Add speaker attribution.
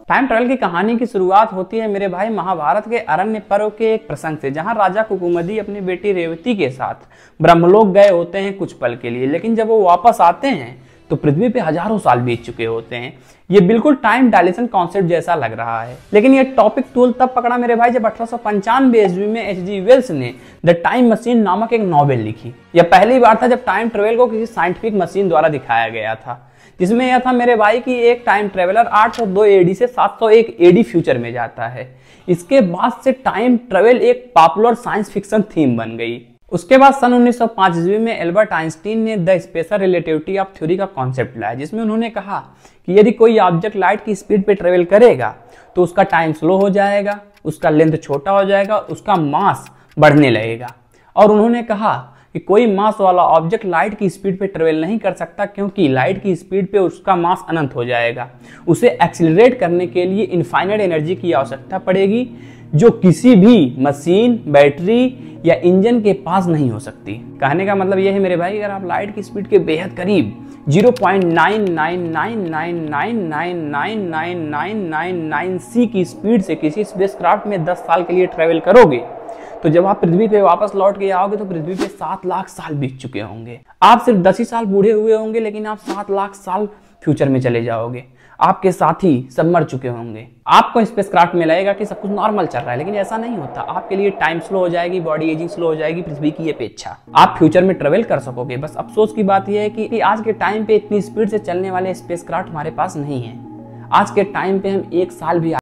Speaker 1: Time travel की कहानी की शुरुआत होती है मेरे भाई महाभारत के अरण्य पर्व के एक प्रसंग से, जहां राजा कुकुमदी अपनी बेटी रेवती के साथ ब्रह्मलोक गए होते हैं कुछ पल के लिए। लेकिन जब वो वापस आते हैं तो पृथ्वी पे हजारों साल बीत चुके होते हैं। ये बिल्कुल टाइम डायलेशन कॉन्सेप्ट जैसा लग रहा है। लेकिन ये टॉपिक टूल तब पकड़ा मेरे भाई जब 1895 ईस्वी में H.G. वेल्स ने द टाइम मशीन नामक एक नॉवेल लिखी। यह पहली बार था जब टाइम ट्रेवल को किसी साइंटिफिक मशीन द्वारा दिखाया गया था, जिसमें यह था मेरे भाई कि एक टाइम ट्रेवलर 802 AD से 701 AD फ्यूचर में जाता है। इसके बाद से टाइम ट्रेवल एक पॉपुलर साइंस फिक्शन थीम बन गई। उसके बाद सन 1905 ईस्वी में एल्बर्ट आइंस्टीन ने the special relativity of theory का कॉन्सेप्ट लाया, जिसमें उन्होंने कहा कि यदि कोई ऑब्जेक्ट लाइट की स्पीड पे ट्रेवल करेगा तो उसका टाइम स्लो हो जाएगा, उसका लेंथ छोटा हो जाएगा, उसका मास बढ़ने लगेगा। और उन्होंने कहा कि कोई मास वाला ऑब्जेक्ट लाइट की स्पीड पे ट्रेवल नहीं कर सकता, क्योंकि लाइट की स्पीड पे उसका मास अनंत हो जाएगा। उसे एक्सीलरेट करने के लिए इनफाइनाइट एनर्जी की आवश्यकता पड़ेगी, जो किसी भी मशीन, बैटरी या इंजन के पास नहीं हो सकती। कहने का मतलब यह है मेरे भाई, अगर आप लाइट की स्पीड के बेहद करीब 0.999999999999 की स्पीड से किसी स्पेसक्राफ्ट में 10 साल के लिए ट्रेवल करोगे, तो जब आप पृथ्वी पे वापस लौट के आओगे तो पृथ्वी पे 7 लाख साल बीत चुके होंगे। आप सिर्फ 10 ही साल बूढ़े हुए होंगे, लेकिन आप 7 लाख साल फ्यूचर में चले जाओगे। आपके साथी सब मर चुके होंगे। आपको स्पेसक्राफ्ट में लगेगा कि सब कुछ नॉर्मल चल रहा है, लेकिन ऐसा नहीं होता। आपके लिए टाइम स्लो हो जाएगी, बॉडी एजिंग स्लो हो जाएगी पृथ्वी की अपेक्षा। आप फ्यूचर में ट्रेवल कर सकोगे। बस अफसोस की बात यह है कि आज के टाइम पे इतनी स्पीड से चलने वाले स्पेसक्राफ्ट हमारे पास नहीं है। आज के टाइम पे हम 1 साल भी